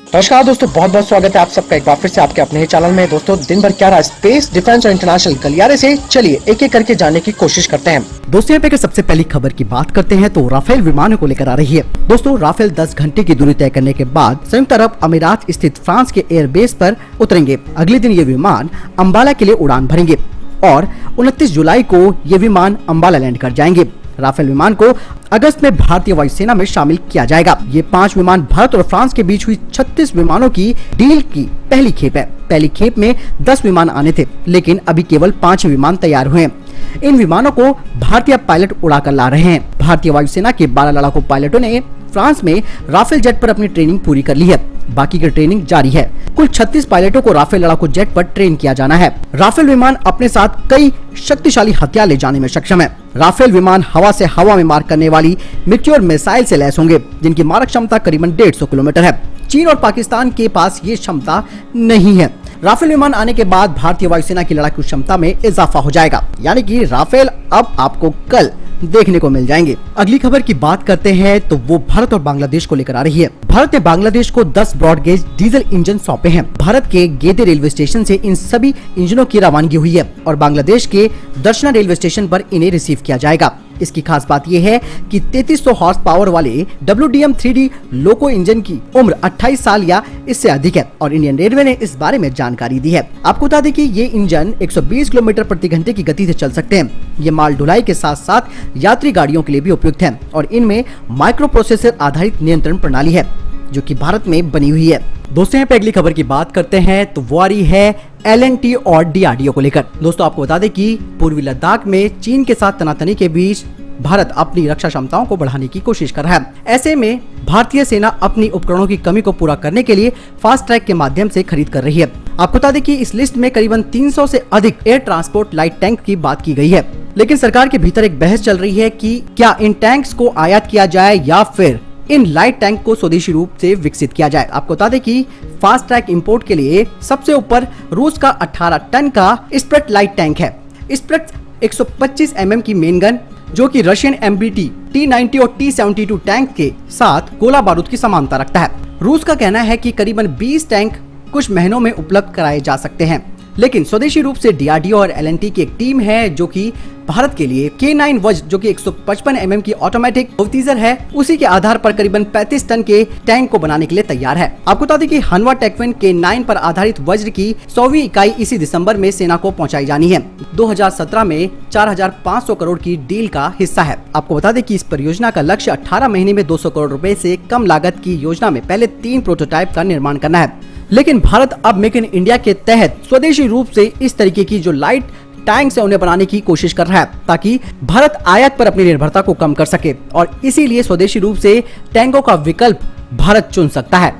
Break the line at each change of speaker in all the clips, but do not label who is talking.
नमस्कार दोस्तों, बहुत बहुत स्वागत है आप सबका एक बार फिर से आपके अपने ही चैनल में। दोस्तों, दिन भर क्या रहा स्पेस, डिफेंस और इंटरनेशनल गलियारे से चलिए एक एक करके जानने की कोशिश करते हैं।
दोस्तों, यहाँ पे सबसे पहली खबर की बात करते हैं तो राफेल विमानों को लेकर आ रही है। दोस्तों, राफेल 10 घंटे की दूरी तय करने के बाद संयुक्त अरब अमीरात स्थित फ्रांस के एयरबेस पर उतरेंगे। अगले दिन ये विमान अम्बाला के लिए उड़ान भरेंगे और 29 जुलाई को ये विमान अम्बाला लैंड कर जाएंगे। राफेल विमान को अगस्त में भारतीय वायुसेना में शामिल किया जाएगा। ये 5 विमान भारत और फ्रांस के बीच हुई 36 विमानों की डील की पहली खेप है। पहली खेप में 10 विमान आने थे, लेकिन अभी केवल 5 विमान तैयार हुए हैं। इन विमानों को भारतीय पायलट उड़ाकर ला रहे हैं। भारतीय वायुसेना के 12 लड़ाकू पायलटों ने फ्रांस में राफेल जेट पर अपनी ट्रेनिंग पूरी कर ली है। बाकी की ट्रेनिंग जारी है। कुल 36 पायलटों को राफेल लड़ाकू जेट पर ट्रेन किया जाना है। राफेल विमान अपने साथ कई शक्तिशाली हथियार ले जाने में सक्षम है। राफेल विमान हवा से हवा में मार करने वाली मेट्योर मिसाइल से लैस होंगे, जिनकी मारक क्षमता करीबन 150 किलोमीटर है। चीन और पाकिस्तान के पास ये क्षमता नहीं है। राफेल विमान आने के बाद भारतीय वायुसेना की लड़ाकू क्षमता में इजाफा हो जाएगा, यानी कि राफेल अब आपको कल देखने को मिल जाएंगे। अगली खबर की बात करते हैं तो वो भारत और बांग्लादेश को लेकर आ रही है। भारत ने बांग्लादेश को 10 ब्रॉडगेज डीजल इंजन सौंपे हैं। भारत के गेदे रेलवे स्टेशन से इन सभी इंजनों की रवानगी हुई है और बांग्लादेश के दर्शना रेलवे स्टेशन पर इन्हें रिसीव किया जाएगा। इसकी खास बात यह है कि 3300 हॉर्स पावर वाले WDM 3D लोको इंजन की उम्र 28 साल या इससे अधिक है और इंडियन रेलवे ने इस बारे में जानकारी दी है। आपको बता दें कि ये इंजन 120 किलोमीटर प्रति घंटे की गति से चल सकते हैं। ये माल ढुलाई के साथ साथ यात्री गाड़ियों के लिए भी उपयुक्त है और इनमें माइक्रो प्रोसेसर आधारित नियंत्रण प्रणाली है जो कि भारत में बनी हुई है। दोस्तों, यहाँ पे अगली खबर की बात करते हैं तो वो आ रही है L&T और DRDO को लेकर। दोस्तों, आपको बता दें कि पूर्वी लद्दाख में चीन के साथ तनातनी के बीच भारत अपनी रक्षा क्षमताओं को बढ़ाने की कोशिश कर रहा है। ऐसे में भारतीय सेना अपनी उपकरणों की कमी को पूरा करने के लिए फास्ट ट्रैक के माध्यम से खरीद कर रही है। आपको बता दें कि इस लिस्ट में करीबन 300 से अधिक एयर ट्रांसपोर्ट लाइट टैंक की बात की गई है, लेकिन सरकार के भीतर एक बहस चल रही है कि क्या इन टैंक्स को आयात किया जाए या फिर इन लाइट टैंक को स्वदेशी रूप से विकसित किया जाए। आपको बता दें कि फास्ट ट्रैक इंपोर्ट के लिए सबसे ऊपर रूस का 18 टन का स्प्रेट लाइट टैंक है। स्प्रेट 125 mm की मेन गन जो कि रशियन MBT T90 और T72 टैंक के साथ गोला बारूद की समानता रखता है। रूस का कहना है कि करीबन 20 टैंक कुछ महीनों में उपलब्ध कराए जा सकते हैं, लेकिन स्वदेशी रूप से DRDO और L&T की एक टीम है जो कि भारत के लिए K9 वज्र जो कि 155 mm की ऑटोमेटिक होवित्ज़र है, उसी के आधार पर करीबन 35 टन के टैंक को बनाने के लिए तैयार है। आपको बता दें कि हनवा टेक्विन K9 पर आधारित वज्र की 100वीं इकाई इसी दिसंबर में सेना को पहुंचाई जानी है। 2017 में 4500 करोड़ की डील का हिस्सा है। आपको बता दें कि इस परियोजना का लक्ष्य 18 महीने में 200 करोड़ रुपए से कम लागत की योजना में पहले 3 प्रोटोटाइप का निर्माण करना है। लेकिन भारत अब मेक इन इंडिया के तहत स्वदेशी रूप से इस तरीके की जो लाइट टैंक से उन्हें बनाने की कोशिश कर रहा है ताकि भारत आयात पर अपनी निर्भरता को कम कर सके और इसीलिए स्वदेशी रूप से टैंकों का विकल्प भारत चुन सकता है।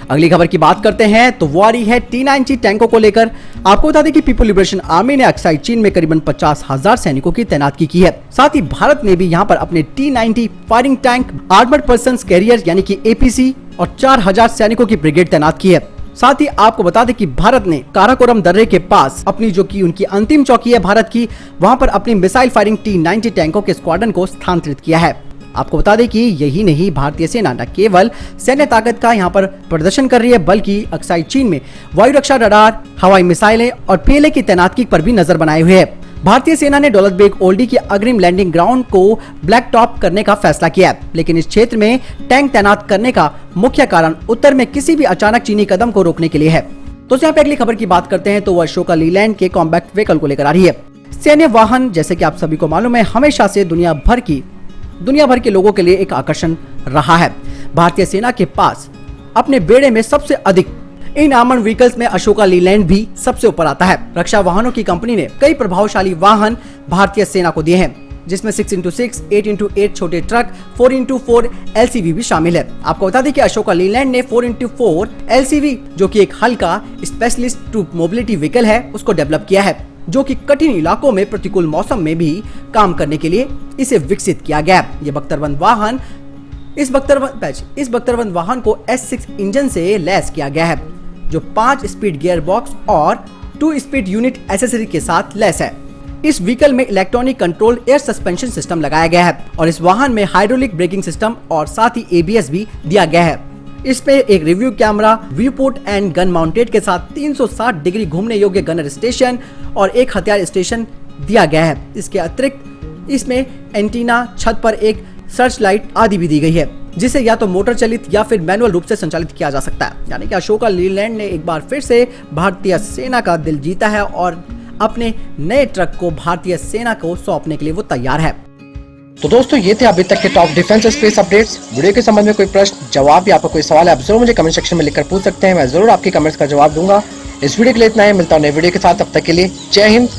अगली खबर की बात करते हैं तो वो आ रही है T90 टैंकों को लेकर। आपको बता दें कि पीपल लिबरेशन आर्मी ने अक्साई चीन में करीबन 50,000 सैनिकों की तैनाती की है। साथ ही भारत ने भी यहाँ पर अपने T90 firing tank, armoured persons carrier यानी कि APC और 4000 सैनिकों की ब्रिगेड तैनात की है। साथ ही आपको बता दें कि भारत ने काराकोरम दर्रे के पास अपनी जो कि उनकी अंतिम चौकी है भारत की, वहां पर अपनी मिसाइल फायरिंग T90 टैंकों के स्क्वाड्रन को स्थानांतरित किया है। आपको बता दें कि यही नहीं, भारतीय सेना न केवल सैन्य ताकत का यहां पर प्रदर्शन कर रही है बल्कि अक्साई चीन में वायु रक्षा रडार, हवाई मिसाइलें और PLA की तैनाती पर भी नजर बनाए हुए है। भारतीय सेना ने दौलत बेग ओल्डी की अग्रिम लैंडिंग ग्राउंड को ब्लैक टॉप करने का फैसला किया है, लेकिन इस क्षेत्र में टैंक तैनात करने का मुख्य कारण उत्तर में किसी भी अचानक चीनी कदम को रोकने के लिए है। तो यहाँ पे अगली खबर की बात करते हैं तो वह अशोका लीलैंड के कॉम्बैक्ट व्हीकल को लेकर आ रही है। सैन्य वाहन जैसे कि आप सभी को मालूम है हमेशा से दुनिया भर के लोगों के लिए एक आकर्षण रहा है। भारतीय सेना के पास अपने बेड़े में सबसे अधिक इन आर्मर्ड व्हीकल्स में अशोका लीलैंड भी सबसे ऊपर आता है। रक्षा वाहनों की कंपनी ने कई प्रभावशाली वाहन भारतीय सेना को दिए हैं, जिसमें 6x6, 8x8 छोटे ट्रक, 4x4 LCV भी शामिल है। आपको बता दें कि अशोका लीलैंड ने 4x4 LCV जो कि एक हल्का स्पेशलिस्ट ट्रूप मोबिलिटी व्हीकल है उसको डेवलप किया है, जो कि कठिन इलाकों में प्रतिकूल मौसम में भी काम करने के लिए इसे विकसित किया गया। ये बख्तरबंद वाहन इस बख्तरबंद वाहन को S6 इंजन से लैस किया गया है जो 5 स्पीड गियर बॉक्स और 2 स्पीड यूनिट एसेसरी के साथ लैस है। इस व्हीकल में electronic control air suspension system लगाया गया है और इस वाहन में हाइड्रोलिक ब्रेकिंग सिस्टम और साथ ही ABS भी दिया गया है। इसमें एक review camera, view port and gun mounted के साथ 360 डिग्री घूमने योग्य गनर स्टेशन और एक हथियार स्टेशन दिया गया है। इसके अतिरिक्त इसमें एंटीना, छत पर एक सर्च लाइट आदि भी दी गई है, जिसे या तो मोटर चलित या फिर मैनुअल रूप से संचालित किया जा सकता है। यानी कि अशोका लीलैंड ने एक बार फिर से भारतीय सेना का दिल जीता है और अपने नए ट्रक को भारतीय सेना को सौंपने के लिए वो तैयार है।
तो दोस्तों ये थे अभी तक के top defence space updates. Video के संबंध में कोई प्रश्न, जवाब या आपका कोई सवाल है, आप जरूर मुझे कमेंट सेक्शन में लिखकर पूछ सकते हैं। मैं जरूर आपके कमेंट्स का जवाब दूंगा। इस वीडियो के लिए इतना ही, मिलता हूं नए वीडियो के साथ। तब तक के लिए जय हिंद,